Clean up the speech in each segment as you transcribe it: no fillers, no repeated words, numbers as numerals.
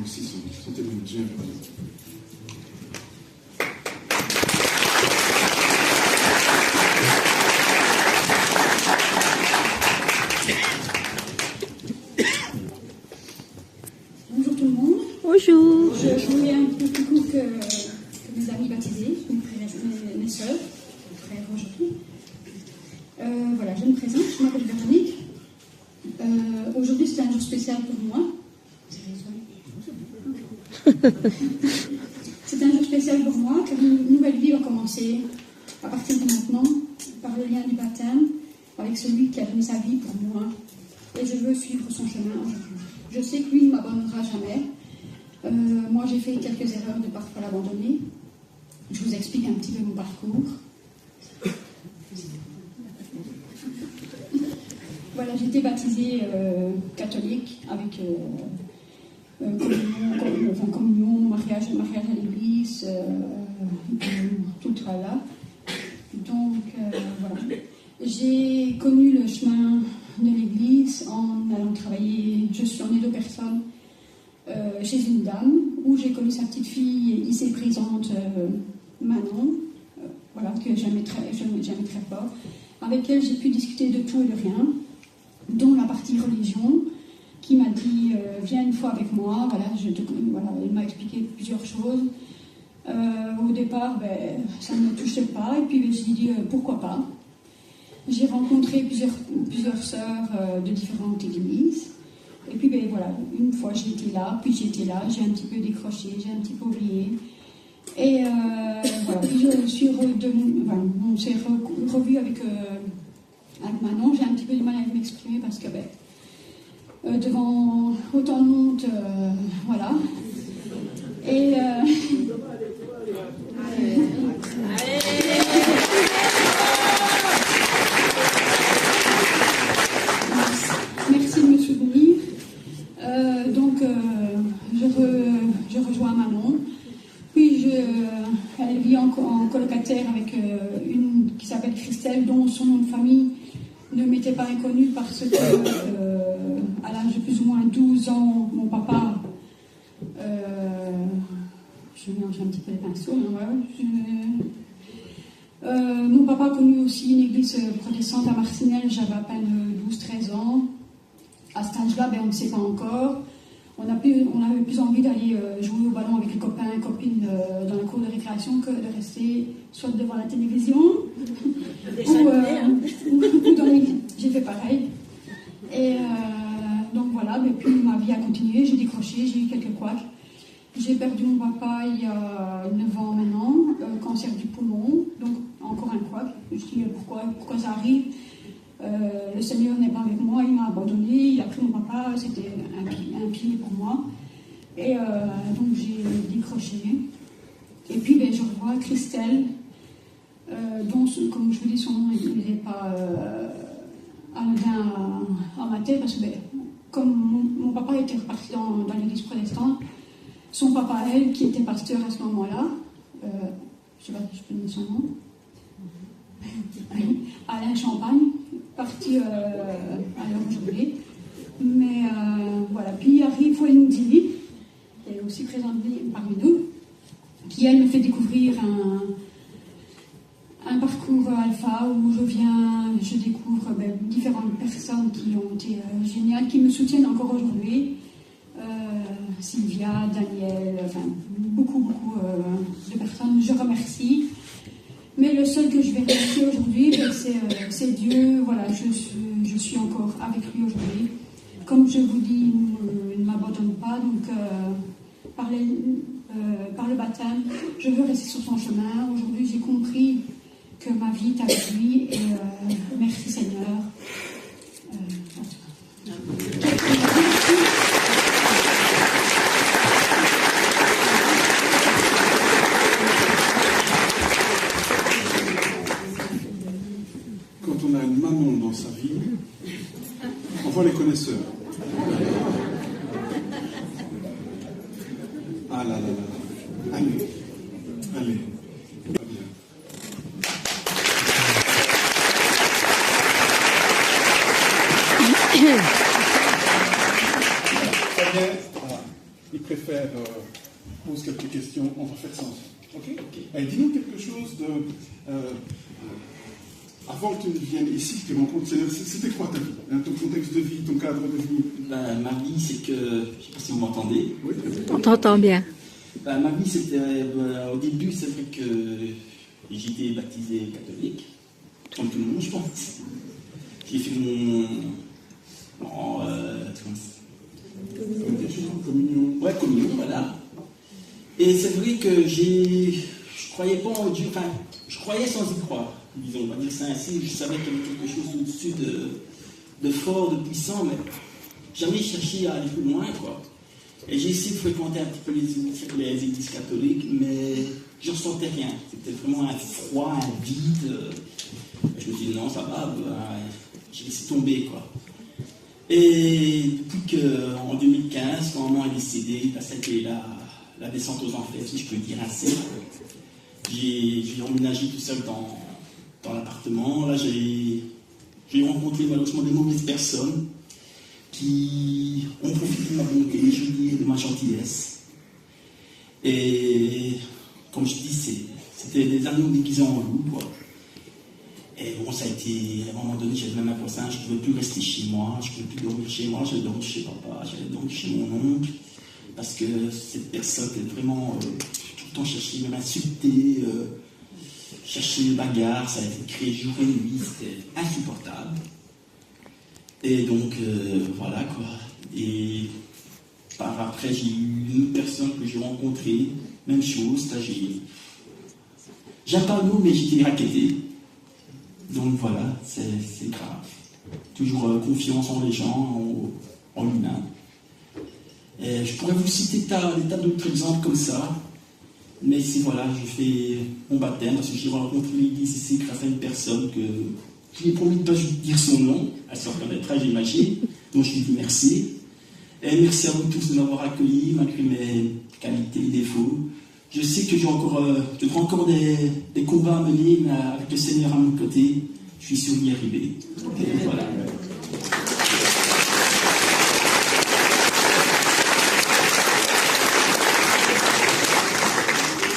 aussi son témoignage. Bonjour tout le monde. Bonjour. Je voulais un peu plus court que mes amis baptisés, mes soeurs, frères aujourd'hui. Voilà, je me présente, je m'appelle Véronique. Aujourd'hui c'est un jour spécial pour moi. C'est un jour spécial pour moi car une nouvelle vie va commencer à partir de maintenant par le lien du baptême avec celui qui a donné sa vie pour moi. Et je veux suivre son chemin aujourd'hui. Je sais que lui ne m'abandonnera jamais. Moi, j'ai fait quelques erreurs de parfois l'abandonner. Je vous explique un petit peu mon parcours. Voilà, j'ai été baptisée catholique avec communion, mariage à l'église, tout le tralala. Donc, voilà. J'ai connu le chemin de l'église en allant travailler. Je suis emmenée 2 personnes chez une dame où j'ai connu sa petite fille ici présente, Manon, voilà, que j'aimais très fort, avec elle j'ai pu discuter de tout et de rien, dont la partie religion, qui m'a dit viens une fois avec moi, voilà, elle m'a expliqué plusieurs choses. Au départ, ça ne me touchait pas, et puis j'ai dit pourquoi pas. J'ai rencontré plusieurs sœurs de différentes églises. Et puis, voilà, une fois j'étais là, puis j'étais là, j'ai un petit peu décroché, j'ai un petit peu oublié. Et voilà, puis je suis on s'est revu avec Manon. J'ai un petit peu du mal à m'exprimer parce que, devant autant de monde, voilà. Et. Merci de me soutenir. Donc, je rejoins Manon. Puis, elle vit en colocataire avec une qui s'appelle Christelle, dont son nom de famille ne m'était pas inconnu parce que, à l'âge de plus ou moins 12 ans, mon papa, je mélange un petit peu les pinceaux, mon papa a connu aussi une église protestante à Marcinelle, j'avais à peine 12-13 ans. À cet âge-là, on ne sait pas encore. On avait plus envie d'aller jouer au ballon avec les copains et copines dans la cour de récréation que de rester soit devant la télévision ou dans l'église. J'ai fait pareil. Et donc voilà, puis ma vie a continué, j'ai décroché, j'ai eu quelques couacs. J'ai perdu mon papa il y a 9 ans maintenant, cancer du poumon, donc encore un couac. Je me suis dit pourquoi ça arrive. Le Seigneur n'est pas avec moi, il m'a abandonné, il a pris mon papa, c'était un pied pour moi. Et donc j'ai décroché. Et puis je revois Christelle, dont, comme je vous dis, son nom n'est pas anodin à ma tête, parce que comme mon papa était reparti dans l'église protestante, son papa, elle, qui était pasteur à ce moment-là, je ne sais pas si je peux donner son nom, Alain Champagne, parti à l'heure aujourd'hui. Mais voilà, puis arrive Wendy, qui est aussi présente parmi nous, qui elle me fait découvrir un parcours alpha où je découvre différentes personnes qui ont été géniales, qui me soutiennent encore aujourd'hui. Sylvia, Daniel, beaucoup de personnes, je remercie. Mais le seul que je vais remercier aujourd'hui, c'est Dieu. Voilà, je suis encore avec lui aujourd'hui. Comme je vous dis, il ne m'abandonne pas. Donc, par le baptême, je veux rester sur son chemin. Aujourd'hui, j'ai compris que ma vie est avec lui. Et merci Seigneur. Quand on a une maman dans sa vie, on voit les connaisseurs. Ah là là là. Allez. Pas bien. Très bien. Voilà. il préfère poser quelques questions, on va faire ça ensemble. Ok. Allez, dis-nous quelque chose de... avant que tu ne viennes ici, que tu rencontres le Seigneur, c'était quoi ta vie, hein, ton contexte de vie, ton cadre de vie? Ma vie, c'est que... Je ne sais pas si vous m'entendez. Oui. On t'entend bien. Ma vie, c'était... au début, c'est vrai que j'étais baptisé catholique, comme tout le monde, je pense. J'ai fait mon... communion. Ouais, communion, voilà. Et c'est vrai que je croyais pas en Dieu, enfin, je croyais sans y croire, disons, on va dire ça ainsi. Je savais qu'il y avait quelque chose au-dessus de fort, de puissant, mais jamais cherché à aller plus loin, quoi. Et j'ai essayé de fréquenter un petit peu les églises catholiques, mais je ne ressentais rien. C'était vraiment un froid, un vide. Je me suis dit, non, ça va, j'ai laissé tomber, quoi. Et depuis qu'en 2015, quand maman est décédée, ça a été la descente aux enfers, si je peux dire ainsi. J'ai emménagé tout seul dans l'appartement. Là, j'ai rencontré malheureusement des mauvaises personnes qui ont profité de ma bonté, je dis, de ma gentillesse. Et comme je dis, c'était des agneaux déguisés en loup, quoi. Et bon, ça a été, à un moment donné, j'avais même l'impression que je ne pouvais plus rester chez moi, je ne pouvais plus dormir chez moi, j'allais dormir chez papa, j'allais dormir chez mon oncle, parce que cette personne était vraiment tout le temps chercher, me m'insulter, chercher une bagarre, ça a été créé jour et nuit, c'était insupportable. Et donc, voilà quoi. Et par après, j'ai eu une autre personne que j'ai rencontrée, même chose, là j'aime pas le mot, mais j'ai été racketté. Donc voilà, c'est grave. Toujours confiance en les gens, en l'humain. Et je pourrais vous citer des tas d'autres exemples comme ça. Mais c'est voilà, j'ai fait mon baptême parce que j'ai rencontré l'église ici grâce à une personne que je lui ai promis de ne pas dire son nom. Elle se reconnaîtra, j'imagine. Donc je lui dis merci. Et merci à vous tous de m'avoir accueilli malgré mes qualités et défauts. Je sais que j'ai encore des combats à mener, mais avec le Seigneur à mon côté, je suis sûr d'y arriver. Et voilà.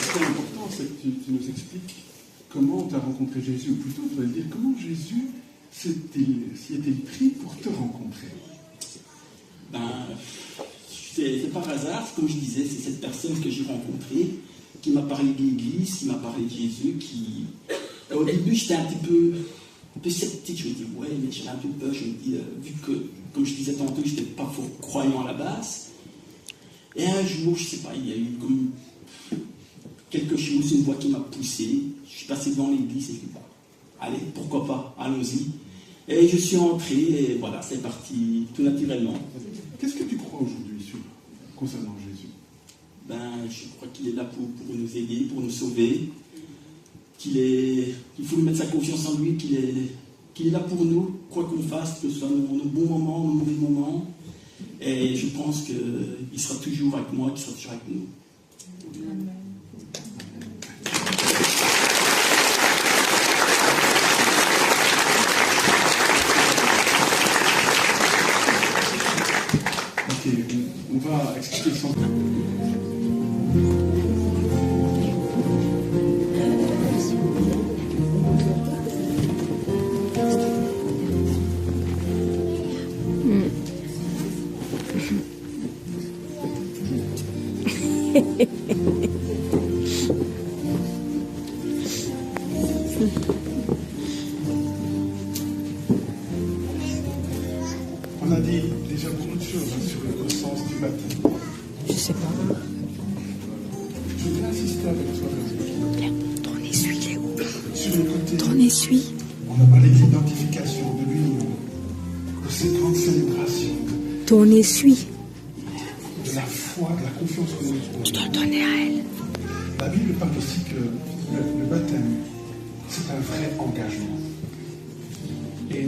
Ce qui est important, c'est que tu nous expliques comment tu as rencontré Jésus, ou plutôt tu vas dire comment Jésus s'y est-il pris pour te rencontrer. C'est par hasard, comme je disais, c'est cette personne que j'ai rencontrée qui m'a parlé de l'Église, qui m'a parlé de Jésus, au début, j'étais un peu sceptique, je me dis, ouais, mais j'avais un peu peur, je me dis, vu que, comme je disais tantôt, je n'étais pas fort croyant à la base. Et un jour, je ne sais pas, il y a eu comme quelque chose, une voix qui m'a poussé, je suis passé devant l'église et je me dis, bah, allez, pourquoi pas, allons-y. Et je suis entré, et voilà, c'est parti tout naturellement. Qu'est-ce que tu crois aujourd'hui concernant Jésus? Je crois qu'il est là pour nous aider, pour nous sauver, qu'il faut nous mettre sa confiance en lui, qu'il est là pour nous, quoi qu'on fasse, que ce soit nos bons moments, nos mauvais moments. Et je pense qu'il sera toujours avec moi, qu'il sera toujours avec nous. Amen. Ok, on va expliquer ça. On a dit déjà beaucoup de choses sur le sens du baptême. Je sais pas. Je voudrais insister avec toi Ton essuie, Léo. sur le côté. Ton essuie. On a parlé de l'identification, de l'union, de ces grandes célébrations, Ton essuie. de la foi, de la confiance en nous. Je dois le donner à elle. La Bible parle aussi que le baptême, c'est un vrai engagement. Et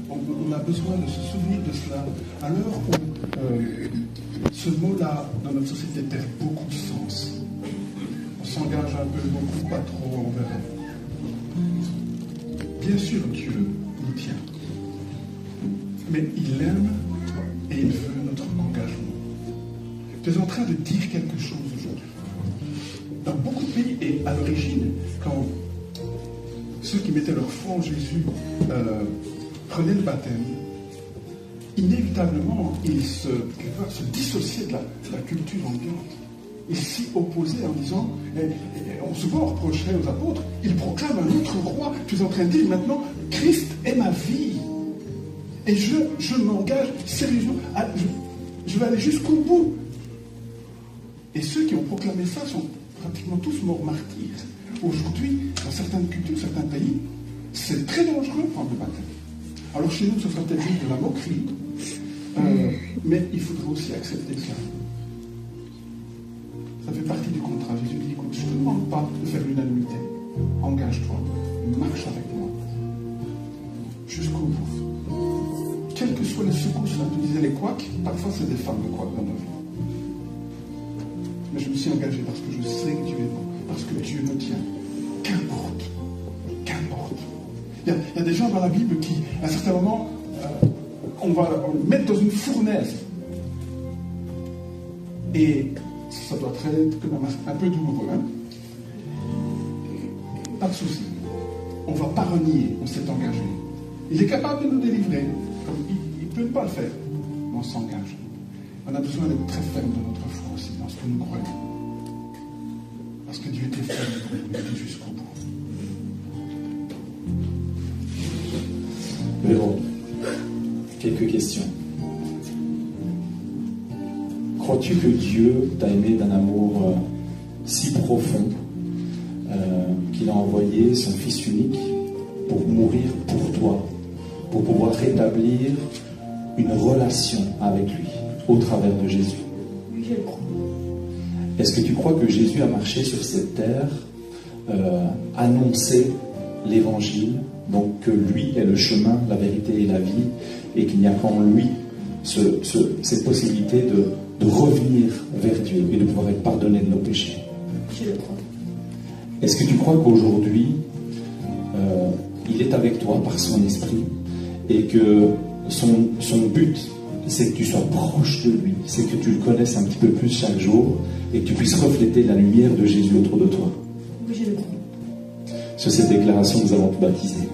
on a besoin de se souvenir de cela. À l'heure où ce mot-là, dans notre société, perd beaucoup de sens. On s'engage un peu, beaucoup, pas trop, on verra. Bien sûr, Dieu nous tient. Mais il aime et il veut notre engagement. Tu es en train de dire quelque chose aujourd'hui. Dans beaucoup de pays, et à l'origine, quand ceux qui mettaient leur foi en Jésus prenaient le baptême, inévitablement, ils se dissociaient de la culture ambiante. Ils s'y opposaient en disant, souvent on reprocherait aux apôtres, ils proclament un autre roi. Tu es en train de dire maintenant, Christ est ma vie. Et je m'engage sérieusement, je vais aller jusqu'au bout. Et ceux qui ont proclamé ça sont pratiquement tous morts martyrs. Aujourd'hui, dans certaines cultures, certains pays, c'est très dangereux de prendre le baptême. Alors chez nous, ce sera peut-être juste de la moquerie, mais il faudra aussi accepter ça. Ça fait partie du contrat. Jésus dit, écoute, je ne te demande pas de faire l'unanimité. Engage-toi, marche avec moi, jusqu'au bout. Quelles que soient les secousses, hein, tu disais les couacs, parfois c'est des femmes de couacs dans nos vies. Mais je me suis engagé parce que je sais que tu es bon, parce que Dieu me tient. Qu'importe. Qu'importe. Il y a des gens dans la Bible qui, à un certain moment, on va le mettre dans une fournaise. Et ça doit être quand même un peu douloureux. Hein? Pas de souci. On ne va pas renier, on s'est engagé. Il est capable de nous délivrer. Il ne peut pas le faire. Mais on s'engage. On a besoin d'être très ferme dans notre foi aussi, dans ce que nous croyons. Parce que Dieu était ferme pour nous aider jusqu'au bout. Véro, quelques questions. Crois-tu que Dieu t'a aimé d'un amour si profond qu'il a envoyé son Fils unique pour mourir pour toi, pour pouvoir rétablir une relation avec lui au travers de Jésus? Oui, je le crois. Est-ce que tu crois que Jésus a marché sur cette terre, annoncé l'évangile, donc que lui est le chemin, la vérité et la vie, et qu'il n'y a qu'en lui cette possibilité de revenir vers Dieu et de pouvoir être pardonné de nos péchés? Je le crois. Est-ce que tu crois qu'aujourd'hui, il est avec toi par son esprit et que son but, c'est que tu sois proche de lui, c'est que tu le connaisses un petit peu plus chaque jour et que tu puisses refléter la lumière de Jésus autour de toi? Oui, je le crois. Sur cette déclaration, nous allons te baptiser.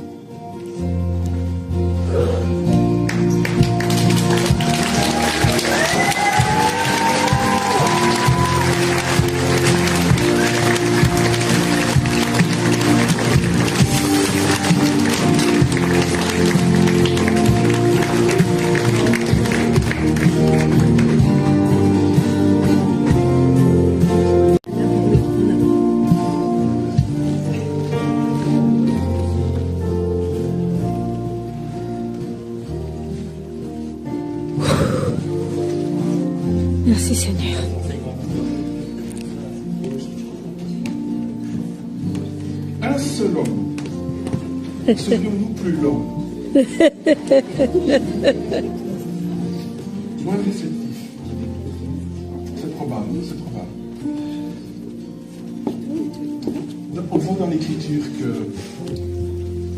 Merci Seigneur. Un seul homme. Serions-nous plus l'homme? Moins réceptif. C'est probable, c'est probable. On voit dans l'Écriture que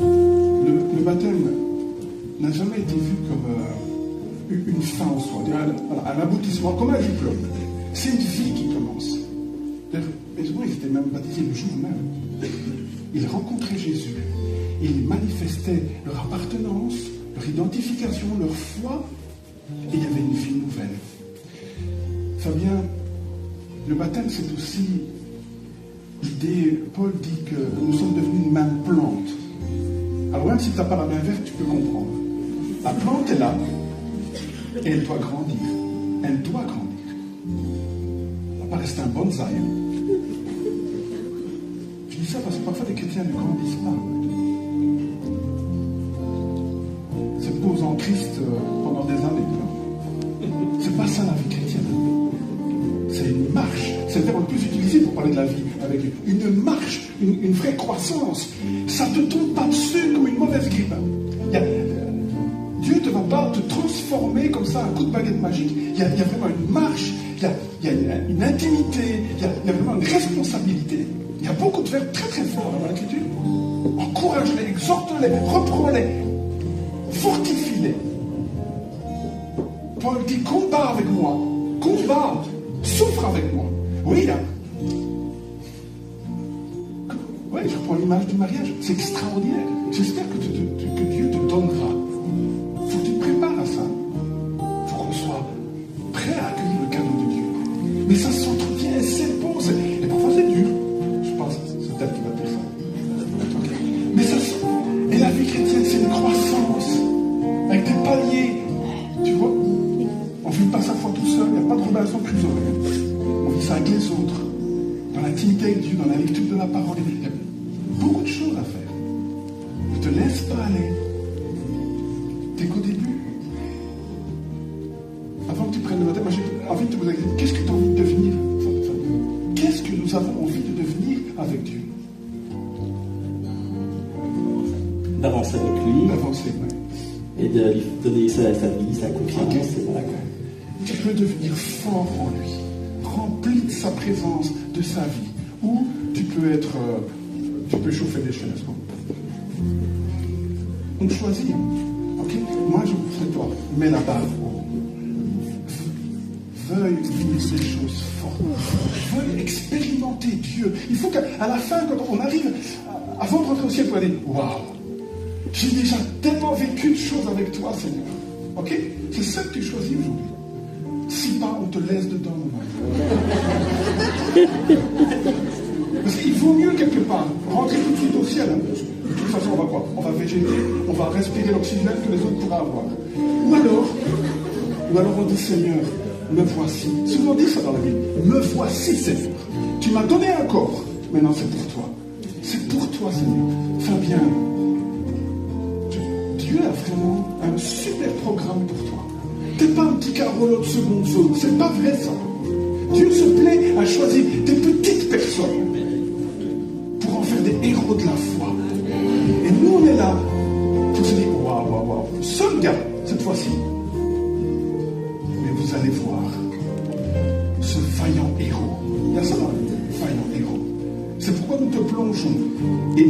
le baptême n'a jamais été vu comme une fin en soi, un aboutissement, comme un diplôme. C'est une vie qui commence. Mais souvent, ils étaient même baptisés le jour même. Ils rencontraient Jésus. Ils manifestaient leur appartenance, leur identification, leur foi, et il y avait une vie nouvelle. Fabien, le baptême, c'est aussi l'idée, Paul dit que nous sommes devenus une même plante. Alors même si tu n'as pas la main verte, tu peux comprendre. La plante est là, et elle doit grandir. Elle doit grandir. Elle ne va pas rester un bonsaï. Je dis ça parce que parfois les chrétiens ne grandissent pas. Ils se posent en Christ pendant des années. C'est pas ça la vie chrétienne. C'est une marche. C'est le terme le plus utilisé pour parler de la vie. Avec une marche, une vraie croissance. Ça ne te tombe pas dessus comme une mauvaise grippe. Dieu ne va pas te transformer comme ça, un coup de baguette magique. Il y a vraiment une marche, il y a une intimité, il y a vraiment une responsabilité. Il y a beaucoup de verbes très très forts dans l'Écriture. Encourage-les, exhorte-les, reprends-les, fortifie-les. Paul dit, combat avec moi, combat, souffre avec moi. Oui, là. Oui, je reprends l'image du mariage. C'est extraordinaire. J'espère que Dieu te donnera. Il faut que tu te prépares à ça. Il faut qu'on soit prêt à accueillir le cadeau de Dieu. Mais ça s'entretient et c'est bon. Et parfois c'est dur. Je pense que c'est peut-être qui va dire ça. Mais ça, et la vie chrétienne, c'est une croissance. Avec des paliers. Tu vois, on ne vit pas sa foi tout seul. Il n'y a pas de Robinson Crusoe. On vit ça avec les autres. Dans l'intimité avec Dieu, dans la lecture de la parole. Il y a beaucoup de choses à faire. Ne te laisse pas aller. T'es qu'au début. Avant que tu prennes le baptême, moi j'ai envie de te poser la question, qu'est-ce que tu as envie de devenir? Qu'est-ce que nous avons envie de devenir avec Dieu? D'avancer avec lui. D'avancer, oui. Et de lui donner sa vie, sa confiance. Okay. Voilà. Tu peux devenir fort en lui, rempli de sa présence, de sa vie. Ou tu peux être... tu peux chauffer des chaises. On choisit. Ok? Moi, je vous fais toi. Mets la barre haut. Veuille vivre des choses fortes. Veuille expérimenter Dieu. Il faut qu'à la fin, quand on arrive, avant de rentrer au ciel, on va dire, waouh, j'ai déjà tellement vécu de choses avec toi, Seigneur. Ok? C'est ça que tu choisis aujourd'hui. Si pas, on te laisse dedans. Parce qu'il vaut mieux quelque part rentrer tout de suite au ciel. De toute façon, on va quoi? On va végéter, on va respirer l'oxygène que les autres pourraient avoir. Ou alors on dit, Seigneur, me voici. Souvent on dit ça dans la Bible. Me voici, Seigneur. Tu m'as donné un corps. Maintenant, c'est pour toi. C'est pour toi, Seigneur. Fabien, Dieu a vraiment un super programme pour toi. T'es pas un petit carolo de seconde zone. C'est pas vrai, ça. Dieu se plaît à choisir des petites personnes pour en faire des héros de la foi. Et nous, on est là pour se dire, waouh. Seul gars, cette fois-ci. Mais vous allez voir ce vaillant héros. Il y a ça dans le vaillant héros. C'est pourquoi nous te plongeons. Et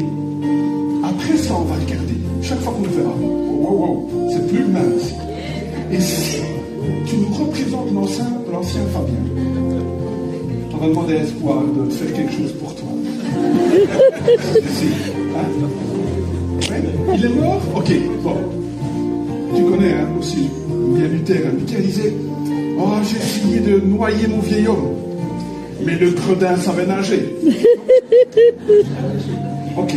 après ça, on va regarder. Chaque fois qu'on le fera, wow, c'est plus le même ici. Et si tu nous représentes l'ancien Fabien, on va demander à Espoir de faire quelque chose pour toi. Hein? Ouais? Il est mort? Ok, bon. Tu connais aussi bien Luther. Luther disait, oh, j'ai essayé de noyer mon vieil homme, mais le gredin savait nager. Ok.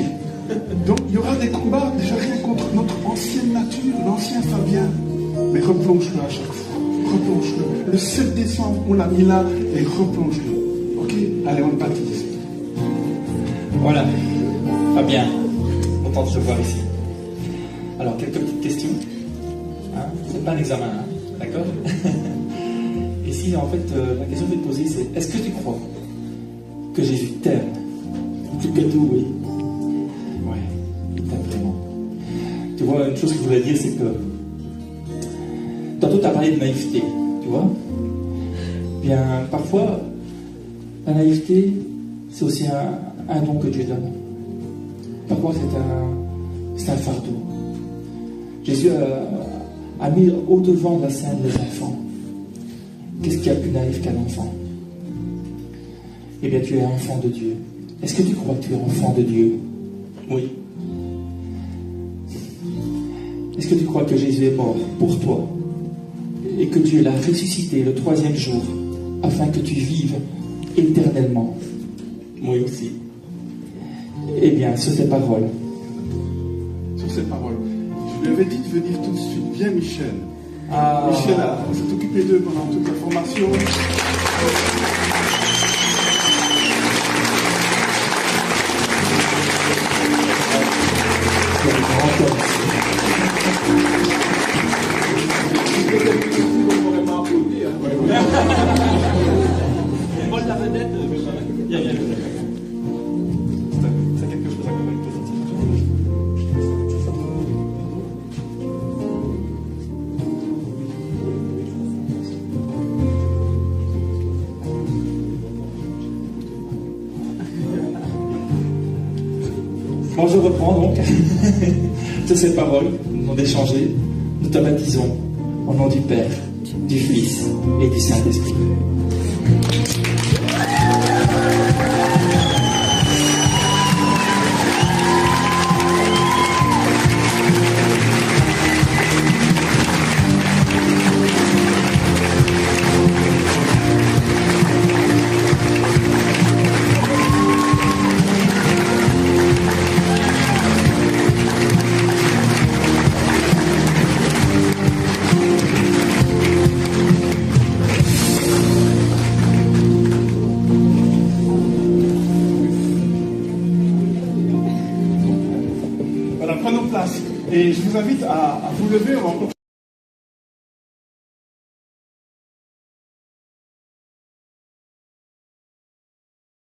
Donc il y aura des combats, déjà rien contre notre ancienne nature, l'ancien Fabien. Mais replonge-le à chaque fois. Replonge-le. Le 7 décembre, on l'a mis là et replonge-le. Ok? Allez, on le baptise. Voilà. Fabien, content de te voir ici. Alors, quelques petites questions. Hein? C'est pas un examen, hein? D'accord? Ici, en fait, la question que je vais te poser, c'est est-ce que tu crois que Jésus t'aime plus que tout, oui? Ouais, il t'aime vraiment. Tu vois, une chose que je voudrais dire, c'est que tantôt, tu as parlé de naïveté, tu vois. Bien, parfois, la naïveté, c'est aussi un don que Dieu donne. Parfois, c'est un fardeau. Jésus a mis au-devant de la scène les enfants. Qu'est-ce qu'il y a plus naïf qu'un enfant? Eh bien, tu es enfant de Dieu. Est-ce que tu crois que tu es enfant de Dieu? Oui. Est-ce que tu crois que Jésus est mort pour toi et que Dieu l'a ressuscité le 3e jour afin que tu vives éternellement? Moi aussi. Eh bien, sur ces paroles. Sur ces paroles. Je lui avais dit de venir tout de suite. Viens, Michel. Ah. Michel s'est occupé d'eux pendant toute la formation. Moi, la vedette, bien. C'est quelque chose à commenter. Bon, je reprends donc de ces paroles, nous avons échangé, nous te baptisons au nom du Père, du Fils et du Saint-Esprit. Voilà, prenons place. Et je vous invite à vous lever.